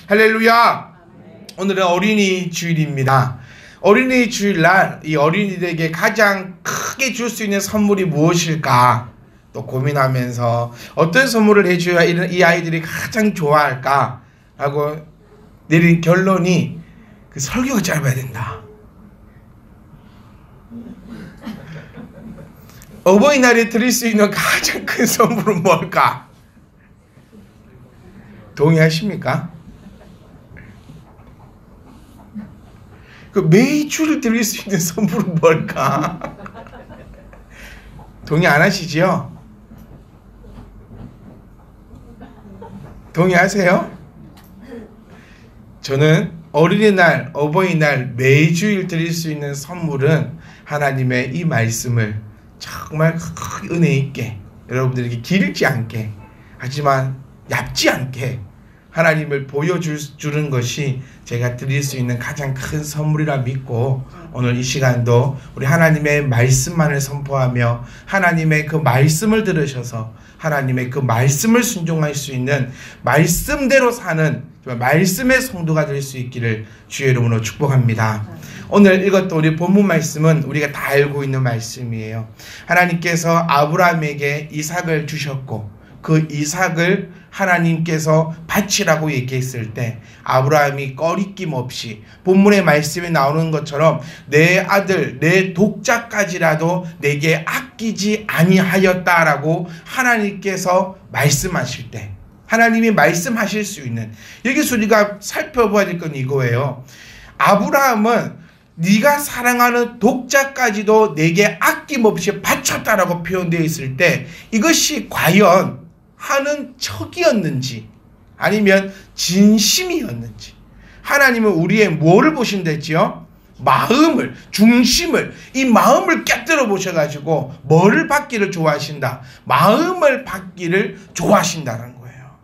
할렐루야. 오늘은 어린이 주일입니다. 어린이 주일날 이 어린이들에게 가장 크게 줄 수 있는 선물이 무엇일까 또 고민하면서 어떤 선물을 해줘야 이 아이들이 가장 좋아할까 라고 내린 결론이 그 설교가 짧아야 된다. 어버이날에 드릴 수 있는 가장 큰 선물은 뭘까? 동의하십니까? 그 매주를 드릴 수 있는 선물은 뭘까? 동의 안 하시지요? 동의하세요? 저는 어린이날, 어버이날 매주일 드릴 수 있는 선물은 하나님의 이 말씀을 정말 은혜 있게 여러분들에게 길지 않게 하지만 얇지 않게 하나님을 보여주는 것이 제가 드릴 수 있는 가장 큰 선물이라 믿고 오늘 이 시간도 우리 하나님의 말씀만을 선포하며 하나님의 그 말씀을 들으셔서 하나님의 그 말씀을 순종할 수 있는 말씀대로 사는 말씀의 성도가 될 수 있기를 주의 이름으로 축복합니다. 오늘 읽었던 우리 본문 말씀은 우리가 다 알고 있는 말씀이에요. 하나님께서 아브라함에게 이삭을 주셨고 그 이삭을 하나님께서 바치라고 얘기했을 때 아브라함이 꺼리낌 없이 본문의 말씀에 나오는 것처럼 내 아들 내 독자까지라도 내게 아끼지 아니하였다라고 하나님께서 말씀하실 때 하나님이 말씀하실 수 있는 여기서 우리가 살펴봐야 될 건 이거예요. 아브라함은 네가 사랑하는 독자까지도 내게 아낌없이 바쳤다라고 표현되어 있을 때 이것이 과연 하는 척이었는지 아니면 진심이었는지 하나님은 우리의 뭐를 보신다 했지요? 마음을, 중심을, 이 마음을 깨뜨려 보셔가지고 뭐를 받기를 좋아하신다? 마음을 받기를 좋아하신다는 거예요.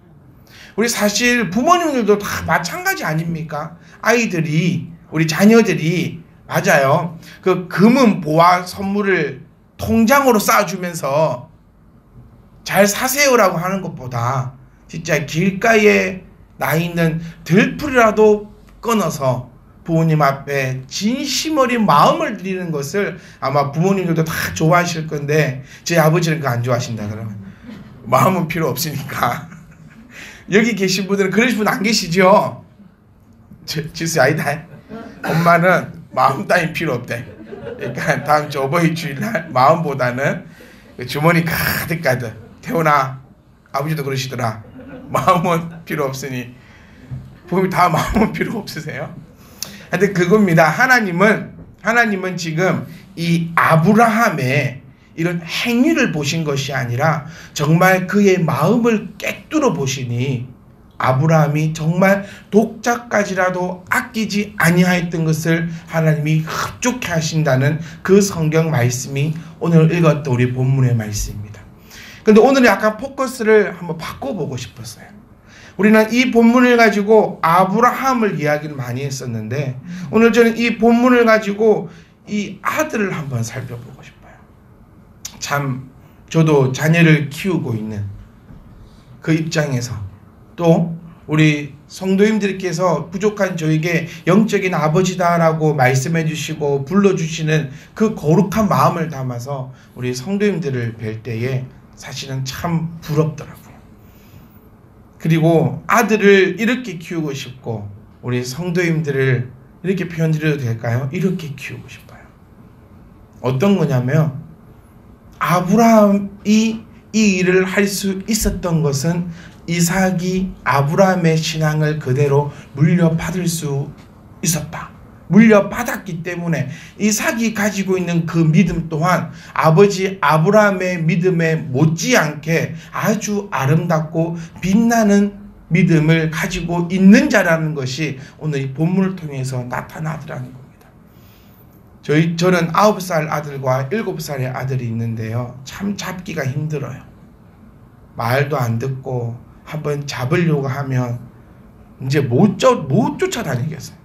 우리 사실 부모님들도 다 마찬가지 아닙니까? 아이들이 우리 자녀들이 맞아요. 그 금은 보화 선물을 통장으로 쌓아주면서 잘 사세요라고 하는 것보다 진짜 길가에 나 있는 들풀이라도 끊어서 부모님 앞에 진심 어린 마음을 드리는 것을 아마 부모님들도 다 좋아하실 건데 제 아버지는 그거 안 좋아하신다 그러면 마음은 필요 없으니까 여기 계신 분들은 그러신 분 안 계시죠? 지수 아니다. 엄마는 마음 따윈 필요 없대. 그러니까 다음 주 어버이 주일날 마음보다는 주머니 가득가득 태훈아 아버지도 그러시더라. 마음은 필요 없으니 부모님 다 마음은 필요 없으세요? 하여튼 그겁니다. 하나님은 지금 이 아브라함의 이런 행위를 보신 것이 아니라 정말 그의 마음을 꿰뚫어 보시니 아브라함이 정말 독자까지라도 아끼지 아니하였던 것을 하나님이 흡족해 하신다는 그 성경 말씀이 오늘 읽었던 우리 본문의 말씀입니다. 그런데 오늘 약간 포커스를 한번 바꿔보고 싶었어요. 우리는 이 본문을 가지고 아브라함을 이야기를 많이 했었는데 오늘 저는 이 본문을 가지고 이 아들을 한번 살펴보고 싶어요. 참 저도 자녀를 키우고 있는 그 입장에서 또 우리 성도님들께서 부족한 저에게 영적인 아버지다라고 말씀해 주시고 불러주시는 그 거룩한 마음을 담아서 우리 성도님들을 뵐 때에 사실은 참 부럽더라고요. 그리고 아들을 이렇게 키우고 싶고 우리 성도님들을 이렇게 표현드려도 될까요? 이렇게 키우고 싶어요. 어떤 거냐면 아브라함이 이 일을 할 수 있었던 것은 이삭이 아브라함의 신앙을 그대로 물려받을 수 있었다. 물려받았기 때문에 이삭이 가지고 있는 그 믿음 또한 아버지 아브라함의 믿음에 못지않게 아주 아름답고 빛나는 믿음을 가지고 있는 자라는 것이 오늘 이 본문을 통해서 나타나더라는 겁니다. 저는 9살 아들과 7살의 아들이 있는데요. 참 잡기가 힘들어요. 말도 안 듣고 한번 잡으려고 하면 이제 못 쫓아다니겠어요.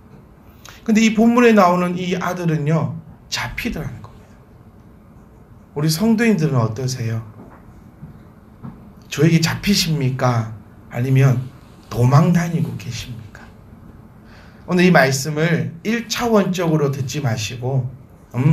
근데 이 본문에 나오는 이 아들은요, 잡히더라는 겁니다. 우리 성도님들은 어떠세요? 저에게 잡히십니까? 아니면 도망 다니고 계십니까? 오늘 이 말씀을 1차원적으로 듣지 마시고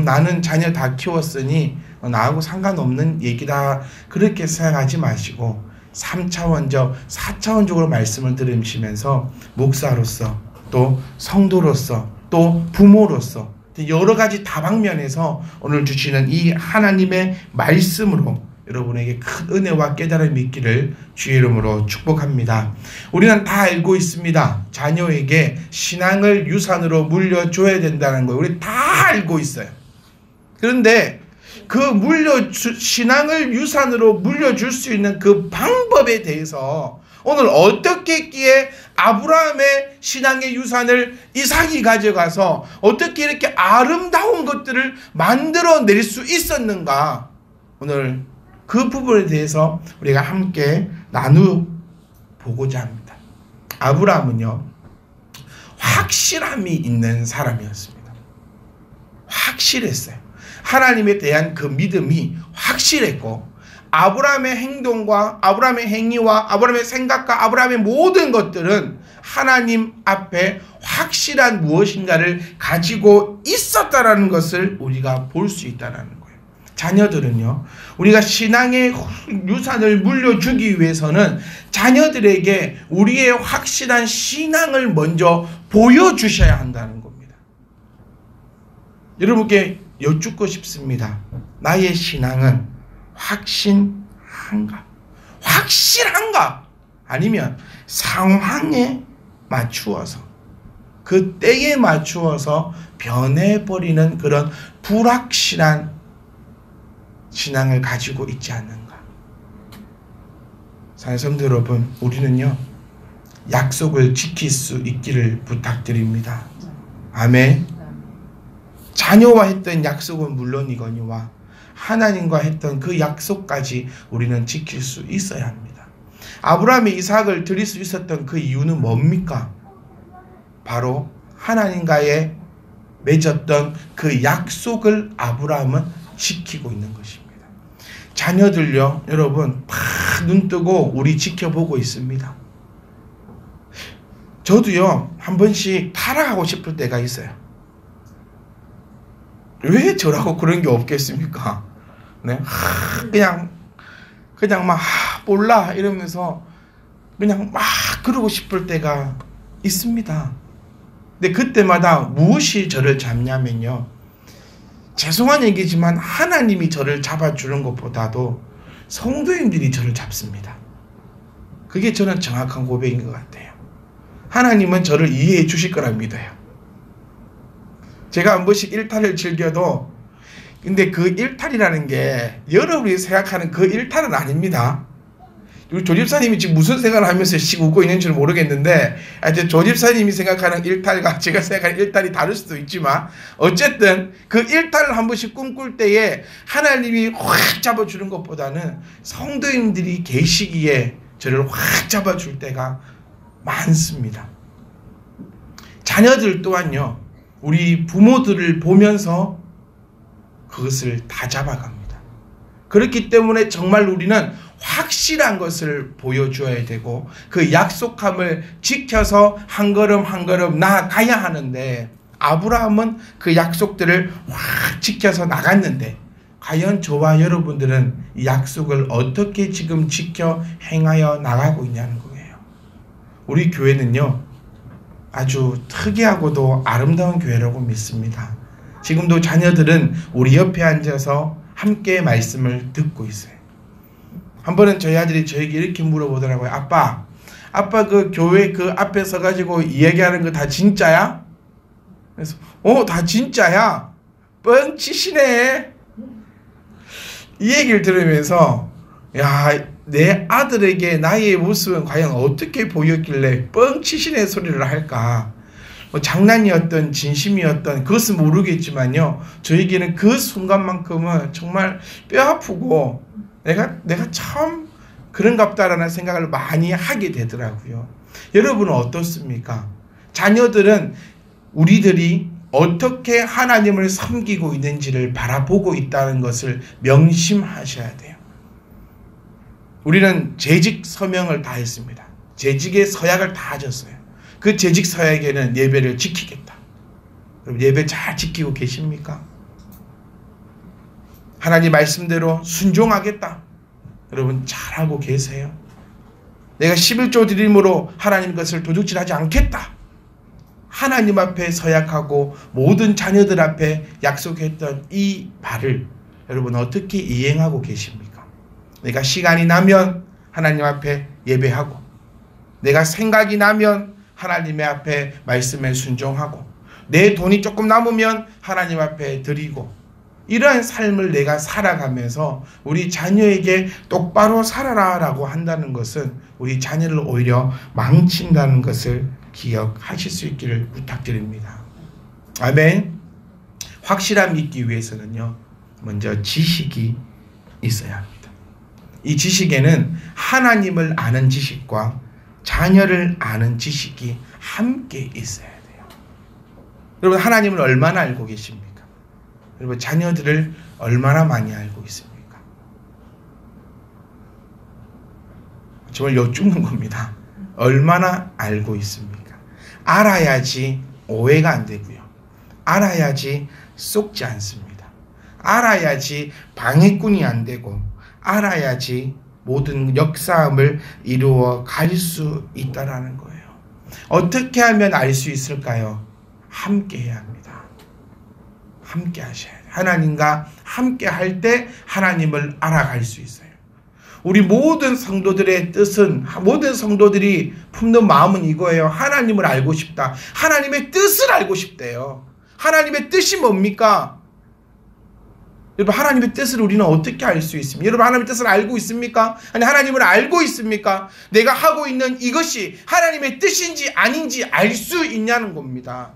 나는 자녀 다 키웠으니 나하고 상관없는 얘기다 그렇게 생각하지 마시고 3차원적, 4차원적으로 말씀을 들으시면서 목사로서 또 성도로서 또 부모로서 여러 가지 다방면에서 오늘 주시는 이 하나님의 말씀으로 여러분에게 큰 은혜와 깨달음이 있기를 주의 이름으로 축복합니다. 우리는 다 알고 있습니다. 자녀에게 신앙을 유산으로 물려줘야 된다는 거 우리 다 알고 있어요. 그런데 그 신앙을 유산으로 물려줄 수 있는 그 방법에 대해서 오늘 어떻게 했기에 아브라함의 신앙의 유산을 이삭이 가져가서 어떻게 이렇게 아름다운 것들을 만들어낼 수 있었는가, 오늘 그 부분에 대해서 우리가 함께 나누보고자 합니다. 아브라함은요, 확실함이 있는 사람이었습니다. 확실했어요. 하나님에 대한 그 믿음이 확실했고, 아브라함의 행동과 아브라함의 행위와 아브라함의 생각과 아브라함의 모든 것들은 하나님 앞에 확실한 무엇인가를 가지고 있었다라는 것을 우리가 볼 수 있다는 거예요. 자녀들은요, 우리가 신앙의 유산을 물려주기 위해서는 자녀들에게 우리의 확실한 신앙을 먼저 보여주셔야 한다는 겁니다. 여러분께 여쭙고 싶습니다. 나의 신앙은 확신한가? 확실한가? 아니면 상황에 맞추어서, 그 때에 맞추어서 변해버리는 그런 불확실한 신앙을 가지고 있지 않는가? 사랑하는 성도 여러분, 우리는요, 약속을 지킬 수 있기를 부탁드립니다. 아멘. 자녀와 했던 약속은 물론이거니와 하나님과 했던 그 약속까지 우리는 지킬 수 있어야 합니다. 아브라함이 이삭을 드릴 수 있었던 그 이유는 뭡니까? 바로 하나님과의 맺었던 그 약속을 아브라함은 지키고 있는 것입니다. 자녀들요, 여러분 다 눈 뜨고 우리 지켜보고 있습니다. 저도요, 한 번씩 타락하고 싶을 때가 있어요. 왜 저라고 그런 게 없겠습니까? 네? 그냥 막 몰라 이러면서 그냥 막 그러고 싶을 때가 있습니다. 근데 그때마다 무엇이 저를 잡냐면요, 죄송한 얘기지만 하나님이 저를 잡아주는 것보다도 성도님들이 저를 잡습니다. 그게 저는 정확한 고백인 것 같아요. 하나님은 저를 이해해 주실 거라 믿어요. 제가 한 번씩 일탈을 즐겨도, 근데 그 일탈이라는 게 여러분이 생각하는 그 일탈은 아닙니다. 우리 조집사님이 지금 무슨 생각을 하면서 웃고 있는지 모르겠는데, 조집사님이 생각하는 일탈과 제가 생각하는 일탈이 다를 수도 있지만, 어쨌든 그 일탈을 한 번씩 꿈꿀 때에 하나님이 확 잡아주는 것보다는 성도님들이 계시기에 저를 확 잡아줄 때가 많습니다. 자녀들 또한요, 우리 부모들을 보면서 그것을 다 잡아갑니다. 그렇기 때문에 정말 우리는 확실한 것을 보여줘야 되고 그 약속함을 지켜서 한 걸음 한 걸음 나아가야 하는데, 아브라함은 그 약속들을 확 지켜서 나갔는데 과연 저와 여러분들은 이 약속을 어떻게 지금 지켜 행하여 나가고 있냐는 거예요. 우리 교회는요, 아주 특이하고도 아름다운 교회라고 믿습니다. 지금도 자녀들은 우리 옆에 앉아서 함께 말씀을 듣고 있어요. 한 번은 저희 아들이 저에게 이렇게 물어보더라고요. 아빠 그 교회 그 앞에 서가지고 이야기하는 거 다 진짜야? 그래서 다 진짜야. 뻥치시네. 이 얘기를 들으면서, 야, 내 아들에게 나의 모습은 과연 어떻게 보였길래 뻥치시네 소리를 할까? 장난이었던 진심이었던 그것은 모르겠지만요, 저에게는 그 순간만큼은 정말 뼈아프고 내가 참 그런갑다라는 생각을 많이 하게 되더라고요. 여러분은 어떻습니까? 자녀들은 우리들이 어떻게 하나님을 섬기고 있는지를 바라보고 있다는 것을 명심하셔야 돼요. 우리는 재직 서명을 다 했습니다. 재직의 서약을 다 하셨어요. 그 재직 서약에는 예배를 지키겠다. 여러분 예배 잘 지키고 계십니까? 하나님 말씀대로 순종하겠다. 여러분 잘하고 계세요? 내가 11조 드림으로 하나님 것을 도둑질하지 않겠다. 하나님 앞에 서약하고 모든 자녀들 앞에 약속했던 이 말을 여러분 어떻게 이행하고 계십니까? 내가 시간이 나면 하나님 앞에 예배하고, 내가 생각이 나면 하나님의 앞에 말씀에 순종하고, 내 돈이 조금 남으면 하나님 앞에 드리고, 이러한 삶을 내가 살아가면서 우리 자녀에게 똑바로 살아라 라고 한다는 것은 우리 자녀를 오히려 망친다는 것을 기억하실 수 있기를 부탁드립니다. 아멘. 확실함이 있기 위해서는요, 먼저 지식이 있어야 합니다. 이 지식에는 하나님을 아는 지식과 자녀를 아는 지식이 함께 있어야 돼요. 여러분 하나님을 얼마나 알고 계십니까? 여러분 자녀들을 얼마나 많이 알고 있습니까? 정말 여쭙는 겁니다. 얼마나 알고 있습니까? 알아야지 오해가 안 되고요. 알아야지 속지 않습니다. 알아야지 방해꾼이 안 되고, 알아야지 모든 역사함을 이루어 갈 수 있다라는 거예요. 어떻게 하면 알 수 있을까요? 함께 해야 합니다. 함께 하셔야 돼요. 하나님과 함께 할 때 하나님을 알아갈 수 있어요. 우리 모든 성도들의 뜻은, 모든 성도들이 품는 마음은 이거예요. 하나님을 알고 싶다. 하나님의 뜻을 알고 싶대요. 하나님의 뜻이 뭡니까? 여러분 하나님의 뜻을 우리는 어떻게 알 수 있습니까? 여러분 하나님의 뜻을 알고 있습니까? 아니 하나님을 알고 있습니까? 내가 하고 있는 이것이 하나님의 뜻인지 아닌지 알 수 있냐는 겁니다.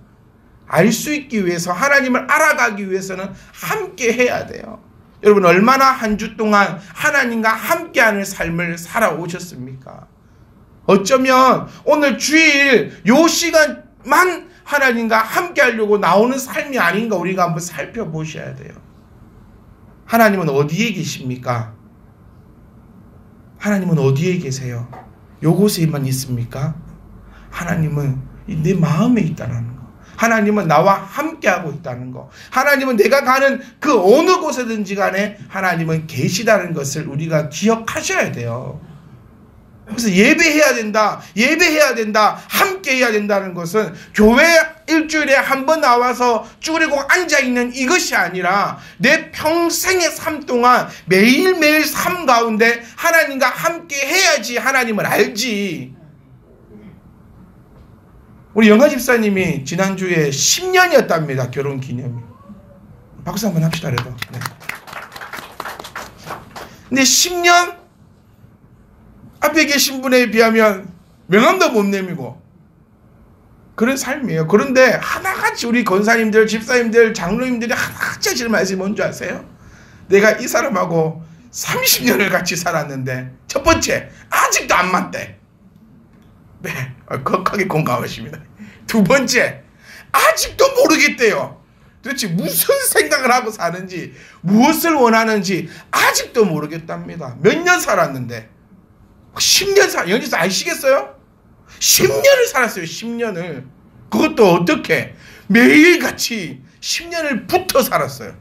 알 수 있기 위해서, 하나님을 알아가기 위해서는 함께 해야 돼요. 여러분 얼마나 한 주 동안 하나님과 함께하는 삶을 살아오셨습니까? 어쩌면 오늘 주일 요 시간만 하나님과 함께하려고 나오는 삶이 아닌가 우리가 한번 살펴보셔야 돼요. 하나님은 어디에 계십니까? 하나님은 어디에 계세요? 요곳에만 있습니까? 하나님은 내 마음에 있다는 거. 하나님은 나와 함께하고 있다는 거. 하나님은 내가 가는 그 어느 곳에든지 간에 하나님은 계시다는 것을 우리가 기억하셔야 돼요. 그래서 예배해야 된다, 예배해야 된다, 함께 해야 된다는 것은 교회 일주일에 한 번 나와서 쭈그리고 앉아있는 이것이 아니라 내 평생의 삶 동안 매일매일 삶 가운데 하나님과 함께 해야지 하나님을 알지. 우리 영하 집사님이 지난주에 10년이었답니다. 결혼 기념일. 박수 한번 합시다. 그래도. 네. 근데 10년 앞에 계신 분에 비하면 명함도 못 내밀고 그런 삶이에요. 그런데 하나같이 우리 권사님들, 집사님들, 장로님들이 하나같이 하시는 말씀이 뭔지 아세요? 내가 이 사람하고 30년을 같이 살았는데 첫 번째, 아직도 안 맞대. 네, 거하게 공감하십니다. 두 번째, 아직도 모르겠대요. 도대체 무슨 생각을 하고 사는지, 무엇을 원하는지 아직도 모르겠답니다. 몇 년 살았는데 10년 여기서 아시겠어요? 10년을 살았어요. 10년을. 그것도 어떻게? 매일같이 10년을 붙어 살았어요.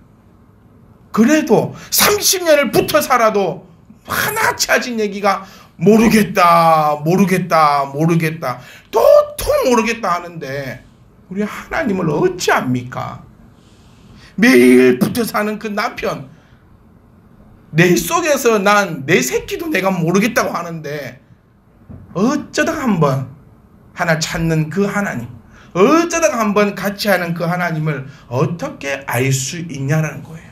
그래도 30년을 붙어 살아도 하나같이 하신 얘기가 모르겠다, 모르겠다, 모르겠다, 도통 모르겠다 하는데 우리 하나님을 어찌 압니까? 매일 붙어 사는 그 남편, 내 속에서 난 내 새끼도 내가 모르겠다고 하는데 어쩌다가 한번 하나 찾는 그 하나님, 어쩌다가 한번 같이 하는 그 하나님을 어떻게 알 수 있냐는 거예요.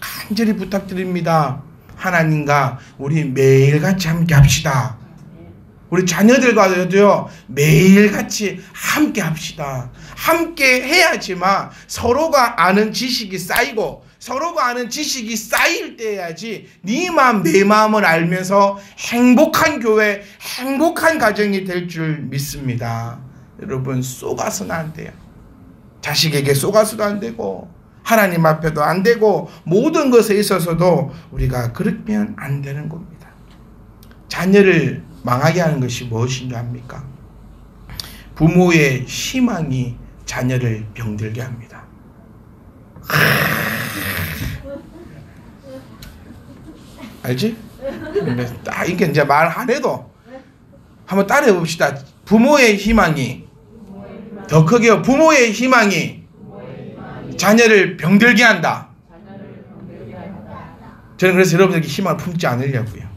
간절히 부탁드립니다. 하나님과 우리 매일같이 함께 합시다. 우리 자녀들과도요 매일같이 함께 합시다. 함께 해야지만 서로가 아는 지식이 쌓이고, 서로가 아는 지식이 쌓일 때야지 네 마음 내 마음을 알면서 행복한 교회, 행복한 가정이 될 줄 믿습니다. 여러분 쏘가서는 안 돼요. 자식에게 쏘가서도 안 되고 하나님 앞에도 안 되고 모든 것에 있어서도 우리가 그러면 안 되는 겁니다. 자녀를 망하게 하는 것이 무엇인지 압니까? 부모의 희망이 자녀를 병들게 합니다. 알지? 딱 이게 이제 말 안 해도 한번 따라해 봅시다. 부모의 희망이 더 크게요. 부모의 희망이 자녀를 병들게 한다. 저는 그래서 여러분들에게 희망을 품지 않으려고요.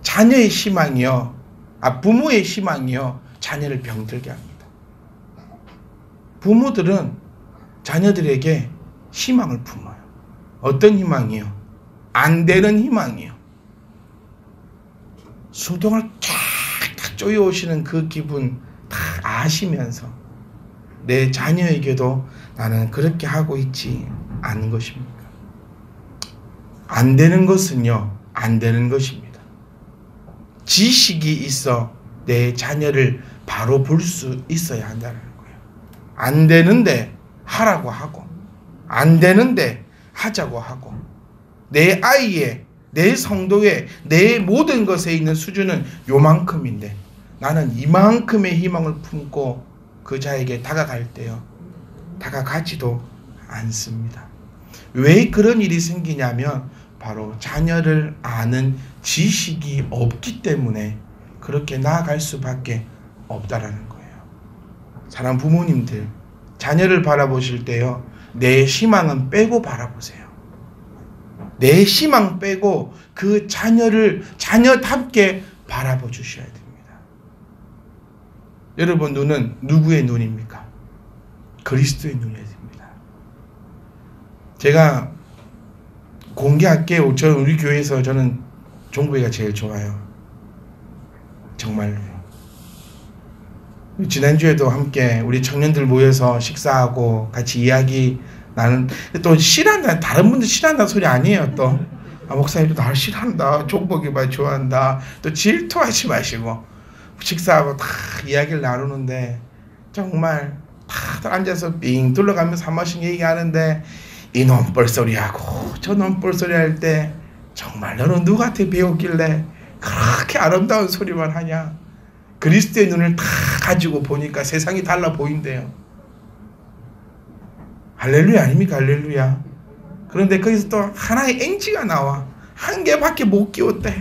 자녀의 희망이요, 부모의 희망이요, 자녀를 병들게 합니다. 부모들은 자녀들에게 희망을 품어요. 어떤 희망이요? 안 되는 희망이요. 숨통을 쫙쫙 쪼여오시는 그 기분 다 아시면서 내 자녀에게도 나는 그렇게 하고 있지 않은 것입니까? 안 되는 것은요, 안 되는 것입니다. 지식이 있어 내 자녀를 바로 볼 수 있어야 한다는 거예요. 안 되는데 하라고 하고, 안 되는데 하자고 하고, 내 아이의, 내 성도의, 내 모든 것에 있는 수준은 요만큼인데 나는 이만큼의 희망을 품고 그 자에게 다가갈 때요, 다가가지도 않습니다. 왜 그런 일이 생기냐면 바로 자녀를 아는 지식이 없기 때문에 그렇게 나아갈 수밖에 없다라는 거예요. 사랑하는 부모님들, 자녀를 바라보실 때요, 내 희망은 빼고 바라보세요. 내 희망 빼고 그 자녀를 자녀답게 바라봐 주셔야 됩니다. 여러분 눈은 누구의 눈입니까? 그리스도의 눈이어야 됩니다. 제가 공개할게요. 우리 교회에서 저는 종부회가 제일 좋아요. 정말로. 지난주에도 함께 우리 청년들 모여서 식사하고 같이 이야기 나는, 또 싫어한다, 다른 분들 싫어한다 소리 아니에요. 또 목사님도 나를 싫어한다, 종복이 말 좋아한다, 또 질투하지 마시고 식사하고 다 이야기를 나누는데 정말 다들 앉아서 빙 둘러가면서 한 번씩 얘기하는데 이놈 뻘소리하고 저놈 뻘소리 할 때 정말 너는 누구한테 배웠길래 그렇게 아름다운 소리만 하냐. 그리스도의 눈을 다 가지고 보니까 세상이 달라 보인대요. 할렐루야 아닙니까? 할렐루야. 그런데 거기서 또 하나의 NG가 나와. 한 개밖에 못 끼웠대.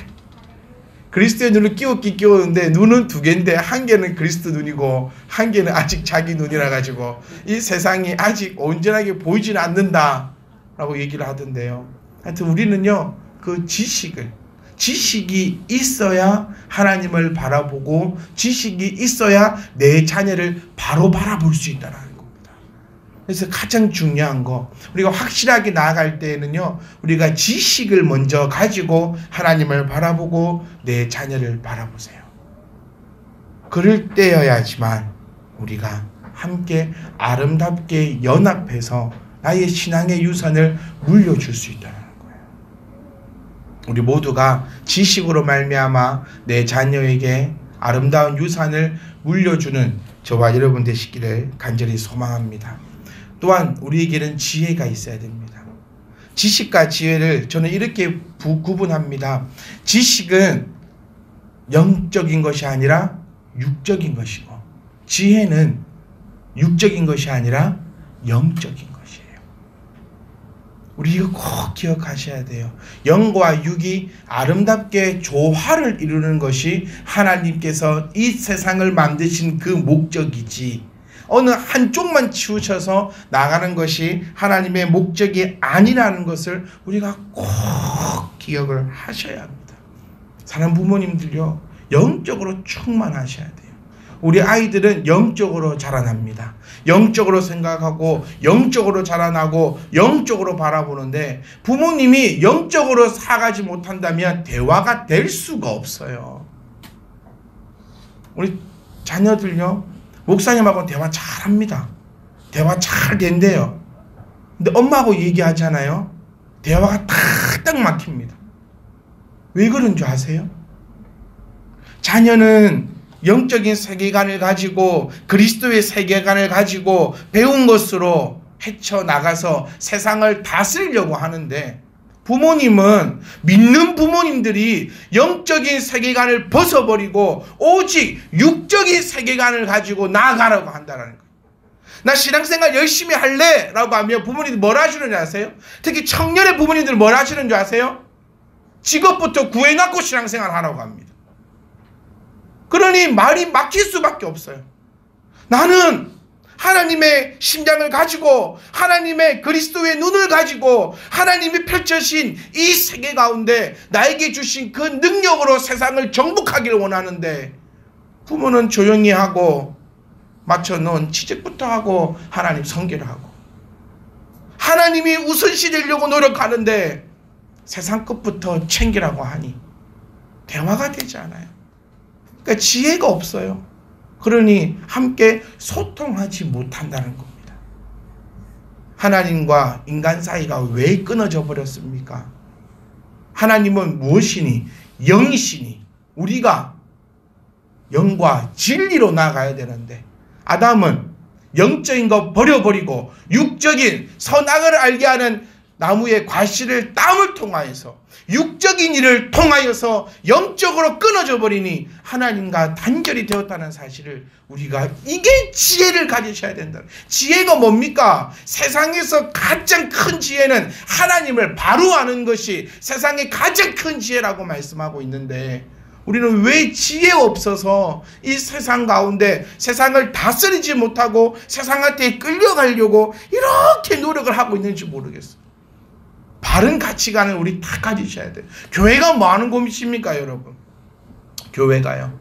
그리스도의 눈을 끼웠는데 눈은 두 개인데 한 개는 그리스도 눈이고 한 개는 아직 자기 눈이라 가지고 이 세상이 아직 온전하게 보이지는 않는다 라고 얘기를 하던데요. 하여튼 우리는요, 그 지식이 있어야 하나님을 바라보고 지식이 있어야 내 자녀를 바로 바라볼 수 있다는 겁니다. 그래서 가장 중요한 거, 우리가 확실하게 나아갈 때에는요, 우리가 지식을 먼저 가지고 하나님을 바라보고 내 자녀를 바라보세요. 그럴 때여야지만 우리가 함께 아름답게 연합해서 나의 신앙의 유산을 물려줄 수 있다는 거예요. 우리 모두가 지식으로 말미암아 내 자녀에게 아름다운 유산을 물려주는 저와 여러분 되시기를 간절히 소망합니다. 또한 우리에게는 지혜가 있어야 됩니다. 지식과 지혜를 저는 이렇게 구분합니다. 지식은 영적인 것이 아니라 육적인 것이고, 지혜는 육적인 것이 아니라 영적인 것이에요. 우리 이거 꼭 기억하셔야 돼요. 영과 육이 아름답게 조화를 이루는 것이 하나님께서 이 세상을 만드신 그 목적이지, 어느 한쪽만 치우쳐서 나가는 것이 하나님의 목적이 아니라는 것을 우리가 꼭 기억을 하셔야 합니다. 사랑하는 부모님들요, 영적으로 충만하셔야 돼요. 우리 아이들은 영적으로 자라납니다. 영적으로 생각하고 영적으로 자라나고 영적으로 바라보는데 부모님이 영적으로 살아가지 못한다면 대화가 될 수가 없어요. 우리 자녀들요, 목사님하고는 대화 잘합니다. 대화 잘 된대요. 근데 엄마하고 얘기하잖아요. 대화가 딱 막힙니다. 왜 그런 줄 아세요? 자녀는 영적인 세계관을 가지고 그리스도의 세계관을 가지고 배운 것으로 헤쳐나가서 세상을 다스리려고 하는데 부모님은 믿는 부모님들이 영적인 세계관을 벗어버리고 오직 육적인 세계관을 가지고 나아가라고 한다는 거예요. 나 신앙생활 열심히 할래 라고 하면 부모님들 뭐라 하시는 줄 아세요? 특히 청년의 부모님들 뭐라 하시는 줄 아세요? 직업부터 구해놓고 신앙생활 하라고 합니다. 그러니 말이 막힐 수밖에 없어요. 나는 하나님의 심장을 가지고 하나님의 그리스도의 눈을 가지고 하나님이 펼쳐신 이 세계 가운데 나에게 주신 그 능력으로 세상을 정복하기를 원하는데 부모는 조용히 하고 맞춰놓은 취직부터 하고 하나님 선교를 하고 하나님이 우선시 되려고 노력하는데 세상 것부터 챙기라고 하니 대화가 되지 않아요. 그러니까 지혜가 없어요. 그러니 함께 소통하지 못한다는 겁니다. 하나님과 인간 사이가 왜 끊어져 버렸습니까? 하나님은 무엇이니? 영이시니 우리가 영과 진리로 나아가야 되는데 아담은 영적인 거 버려버리고 육적인 선악을 알게 하는 나무의 과실을 땀을 통하여서 육적인 일을 통하여서 영적으로 끊어져 버리니 하나님과 단절이 되었다는 사실을 우리가 이게 지혜를 가지셔야 된다. 지혜가 뭡니까? 세상에서 가장 큰 지혜는 하나님을 바로 아는 것이 세상의 가장 큰 지혜라고 말씀하고 있는데 우리는 왜 지혜 없어서 이 세상 가운데 세상을 다스리지 못하고 세상한테 끌려가려고 이렇게 노력을 하고 있는지 모르겠어요. 바른 가치관을 우리 다 가지셔야 돼요. 교회가 뭐 하는 곳입니까, 여러분? 교회가요.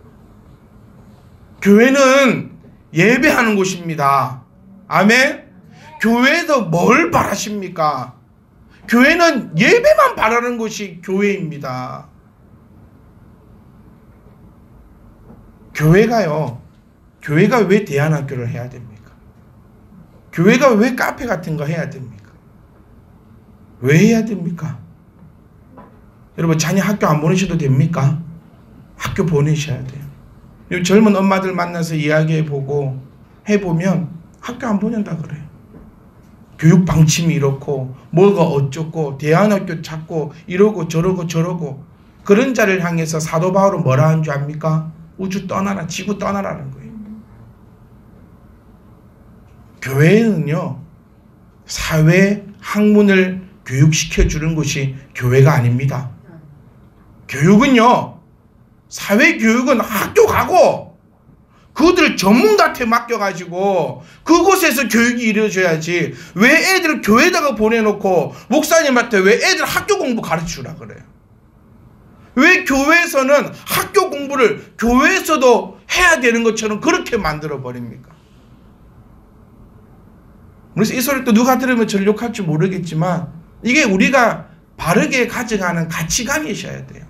교회는 예배하는 곳입니다. 아멘? 교회에서 뭘 바라십니까? 교회는 예배만 바라는 곳이 교회입니다. 교회가요. 교회가 왜 대안학교를 해야 됩니까? 교회가 왜 카페 같은 거 해야 됩니까? 왜 해야 됩니까? 여러분 자녀 학교 안 보내셔도 됩니까? 학교 보내셔야 돼요. 젊은 엄마들 만나서 이야기해보고 해보면 학교 안 보낸다 그래요. 교육 방침이 이렇고 뭐가 어쩌고 대안학교 찾고 이러고 저러고 그런 자를 향해서 사도 바울은 뭐라 하는 줄 압니까? 우주 떠나라, 지구 떠나라는 거예요. 교회는요 사회 학문을 교육시켜주는 것이 교회가 아닙니다. 교육은요 사회교육은 학교 가고 그들을 전문가한테 맡겨가지고 그곳에서 교육이 이루어져야지 왜 애들을 교회에다가 보내놓고 목사님한테 왜 애들 학교 공부 가르치라 그래요? 왜 교회에서는 학교 공부를 교회에서도 해야 되는 것처럼 그렇게 만들어 버립니까? 그래서 이 소리 또 누가 들으면 저를 욕할지 모르겠지만 이게 우리가 바르게 가져가는 가치관이셔야 돼요.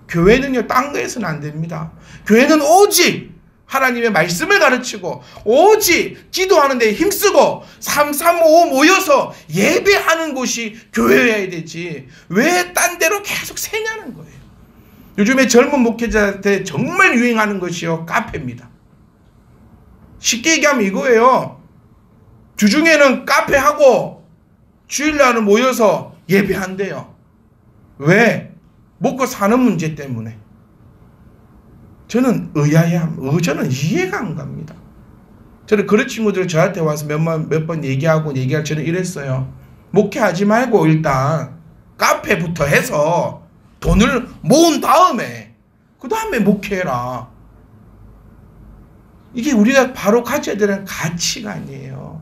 교회는요 딴 거에서는 안 됩니다. 교회는 오직 하나님의 말씀을 가르치고 오직 기도하는 데 힘쓰고 335 모여서 예배하는 곳이 교회여야 되지 왜 딴 데로 계속 새냐는 거예요. 요즘에 젊은 목회자한테 정말 유행하는 것이요 카페입니다. 쉽게 얘기하면 이거예요. 주중에는 카페하고 주일날은 모여서 예배한대요. 왜? 먹고 사는 문제 때문에. 저는 저는 이해가 안 갑니다. 저는 그런 친구들 저한테 와서 몇 번 얘기하고 저는 이랬어요. 목회하지 말고 일단 카페부터 해서 돈을 모은 다음에 그 다음에 목회해라. 이게 우리가 바로 가져야 되는 가치가 아니에요.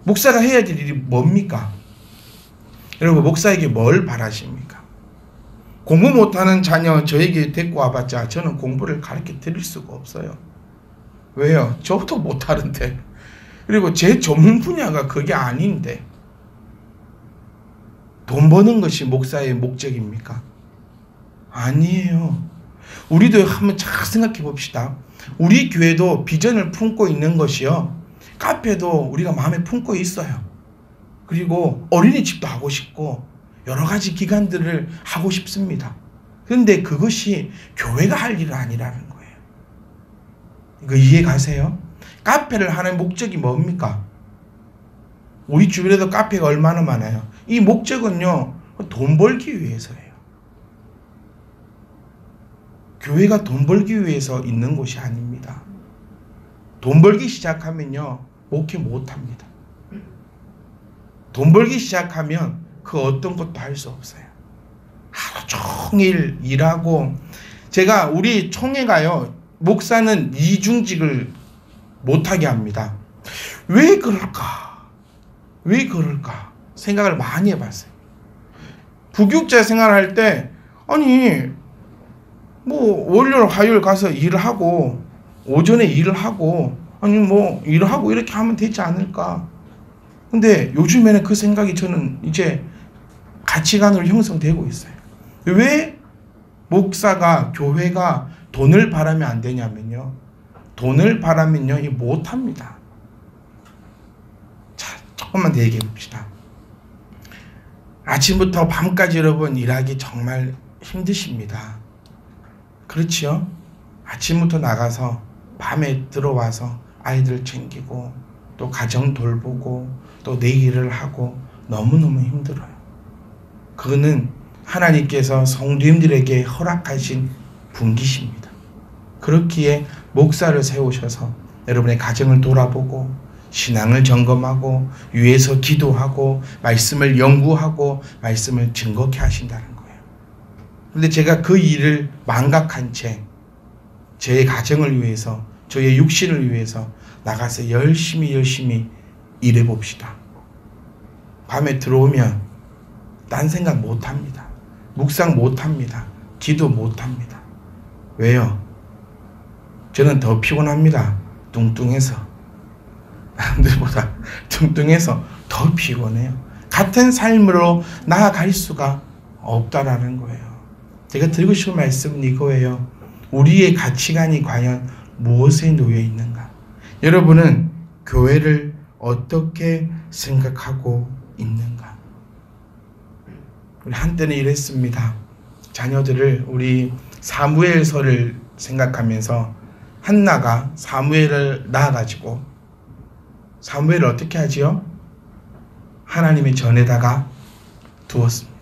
목사가 해야 될 일이 뭡니까? 여러분 목사에게 뭘 바라십니까? 공부 못하는 자녀 저에게 데리고 와봤자 저는 공부를 가르쳐 드릴 수가 없어요. 왜요? 저도 못하는데. 그리고 제 전문 분야가 그게 아닌데 돈 버는 것이 목사의 목적입니까? 아니에요. 우리도 한번 잘 생각해 봅시다. 우리 교회도 비전을 품고 있는 것이요. 카페도 우리가 마음에 품고 있어요. 그리고 어린이집도 하고 싶고 여러 가지 기관들을 하고 싶습니다. 그런데 그것이 교회가 할 일은 아니라는 거예요. 이거 이해 가세요? 카페를 하는 목적이 뭡니까? 우리 주변에도 카페가 얼마나 많아요. 이 목적은요, 돈 벌기 위해서예요. 교회가 돈 벌기 위해서 있는 곳이 아닙니다. 돈 벌기 시작하면요, 목회 못합니다. 돈 벌기 시작하면 그 어떤 것도 할 수 없어요. 하루 종일 일하고, 제가 우리 총회가요, 목사는 이중직을 못하게 합니다. 왜 그럴까? 왜 그럴까? 생각을 많이 해봤어요. 부교육자 생활할 때, 아니, 뭐, 월요일, 화요일 가서 일을 하고, 오전에 일을 하고, 아니, 뭐, 일을 하고 이렇게 하면 되지 않을까? 근데 요즘에는 그 생각이 저는 이제 가치관으로 형성되고 있어요. 왜 목사가, 교회가 돈을 바라면 안 되냐면요. 돈을 바라면요, 이 못합니다. 자, 조금만 더 얘기해 봅시다. 아침부터 밤까지 여러분 일하기 정말 힘드십니다. 그렇지요? 아침부터 나가서 밤에 들어와서 아이들 챙기고 또 가정 돌보고 또 내 일을 하고 너무너무 힘들어요. 그거는 하나님께서 성도님들에게 허락하신 분기십니다. 그렇기에 목사를 세우셔서 여러분의 가정을 돌아보고 신앙을 점검하고 위에서 기도하고 말씀을 연구하고 말씀을 증거케 하신다는 거예요. 그런데 제가 그 일을 망각한 채 제 가정을 위해서 저의 육신을 위해서 나가서 열심히 일해 봅시다. 밤에 들어오면 딴 생각 못합니다. 묵상 못합니다. 기도 못합니다. 왜요? 저는 더 피곤합니다. 뚱뚱해서. 남들보다 뚱뚱해서 더 피곤해요. 같은 삶으로 나아갈 수가 없다라는 거예요. 제가 드리고 싶은 말씀은 이거예요. 우리의 가치관이 과연 무엇에 놓여 있는가? 여러분은 교회를 어떻게 생각하고 있는가? 우리 한때는 이랬습니다. 자녀들을 우리 사무엘서를 생각하면서 한나가 사무엘을 낳아가지고 사무엘을 어떻게 하지요? 하나님의 전에다가 두었습니다.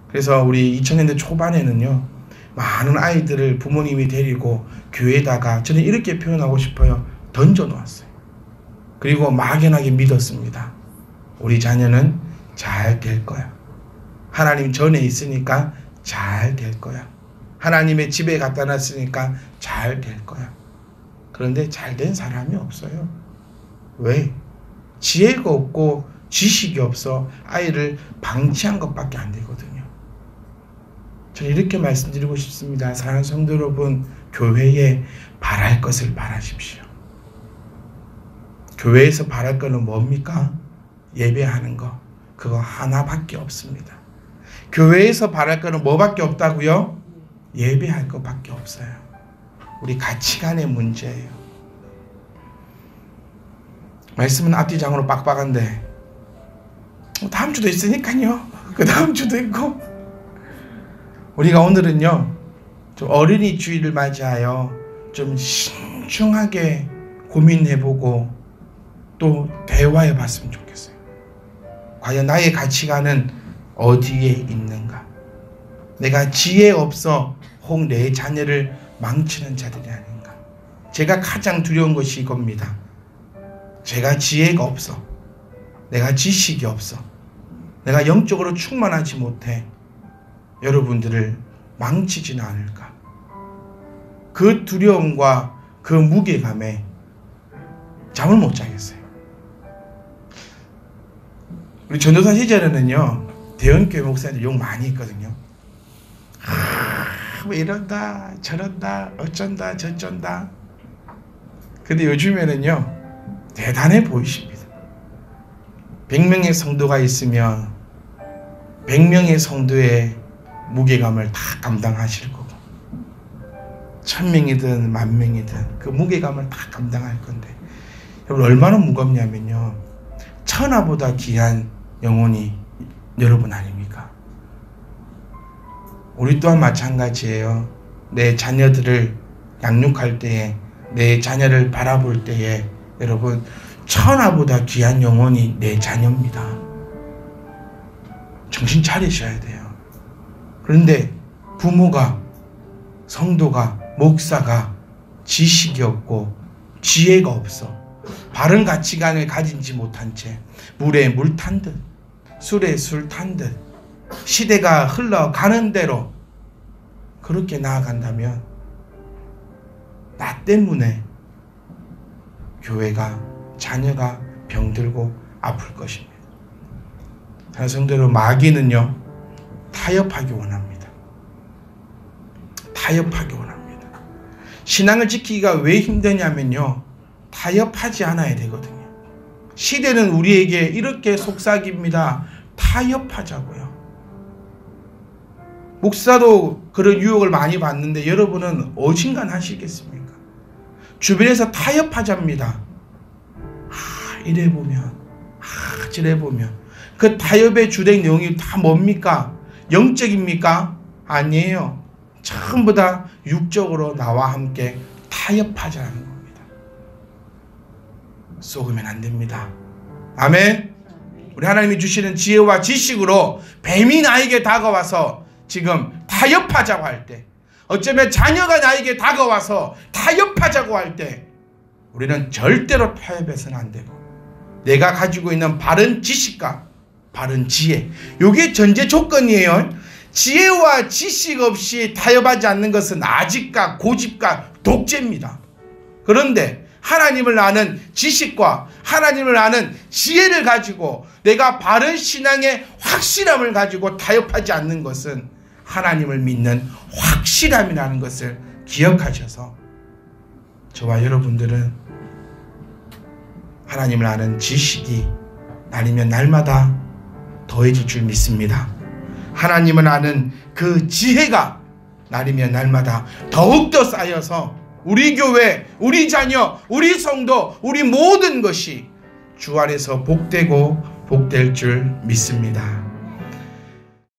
그래서 우리 2000년대 초반에는요, 많은 아이들을 부모님이 데리고 교회에다가, 저는 이렇게 표현하고 싶어요, 던져놓았어요. 그리고 막연하게 믿었습니다. 우리 자녀는 잘 될 거야. 하나님 전에 있으니까 잘 될 거야. 하나님의 집에 갖다 놨으니까 잘 될 거야. 그런데 잘 된 사람이 없어요. 왜? 지혜가 없고 지식이 없어 아이를 방치한 것밖에 안 되거든요. 저는 이렇게 말씀드리고 싶습니다. 사랑하는 성도 여러분, 교회에 바랄 것을 바라십시오. 교회에서 바랄 것은 뭡니까? 예배하는 거. 그거 하나밖에 없습니다. 교회에서 바랄 것은 뭐밖에 없다고요? 예배할 것밖에 없어요. 우리 가치관의 문제예요. 말씀은 앞뒤 장으로 빡빡한데 다음 주도 있으니까요. 그 다음 주도 있고. 우리가 오늘은요, 좀 어린이 주일을 맞이하여 좀 신중하게 고민해보고 또 대화해봤으면 좋겠어요. 과연 나의 가치관은 어디에 있는가? 내가 지혜 없어 혹 내 자녀를 망치는 자들이 아닌가? 제가 가장 두려운 것이 이겁니다. 제가 지혜가 없어, 내가 지식이 없어, 내가 영적으로 충만하지 못해 여러분들을 망치지는 않을까? 그 두려움과 그 무게감에 잠을 못 자겠어요. 우리 전도사 시절에는요, 대형교회 목사님들 욕 많이 했거든요. 왜 이런다 저런다 어쩐다 저쩐다. 근데 요즘에는요, 대단해 보이십니다. 100명의 성도가 있으면 100명의 성도의 무게감을 다 감당하실 거고, 1000명이든 10,000명이든 그 무게감을 다 감당할 건데, 여러분 얼마나 무겁냐면요, 천하보다 귀한 영혼이 여러분 아닙니까? 우리 또한 마찬가지예요. 내 자녀들을 양육할 때에, 내 자녀를 바라볼 때에 여러분 천하보다 귀한 영혼이 내 자녀입니다. 정신 차리셔야 돼요. 그런데 부모가, 성도가, 목사가 지식이 없고 지혜가 없어 바른 가치관을 가지지 못한 채 물에 물 탄 듯 술에 술 탄 듯 시대가 흘러가는 대로 그렇게 나아간다면 나 때문에 교회가, 자녀가 병들고 아플 것입니다. 성도로 마귀는요 타협하기 원합니다. 타협하기 원합니다. 신앙을 지키기가 왜 힘드냐면요 타협하지 않아야 되거든요. 시대는 우리에게 이렇게 속삭입니다. 타협하자고요. 목사도 그런 유혹을 많이 받는데 여러분은 어진간하시겠습니까? 주변에서 타협하자입니다. 이래보면 저래보면 그 타협의 주된 내용이 다 뭡니까? 영적입니까? 아니에요. 전부 다 육적으로 나와 함께 타협하자는 겁니다. 속으면 안 됩니다. 아멘. 우리 하나님이 주시는 지혜와 지식으로 뱀이 나에게 다가와서 지금 타협하자고 할 때, 어쩌면 자녀가 나에게 다가와서 타협하자고 할 때 우리는 절대로 타협해서는 안 되고 내가 가지고 있는 바른 지식과 바른 지혜, 이게 전제 조건이에요. 지혜와 지식 없이 타협하지 않는 것은 아집과 고집과 독재입니다. 그런데 하나님을 아는 지식과 하나님을 아는 지혜를 가지고 내가 바른 신앙의 확실함을 가지고 타협하지 않는 것은 하나님을 믿는 확실함이라는 것을 기억하셔서 저와 여러분들은 하나님을 아는 지식이 날이면 날마다 더해질 줄 믿습니다. 하나님을 아는 그 지혜가 날이면 날마다 더욱더 쌓여서 우리 교회, 우리 자녀, 우리 성도, 우리 모든 것이 주 안에서 복되고 복될 줄 믿습니다.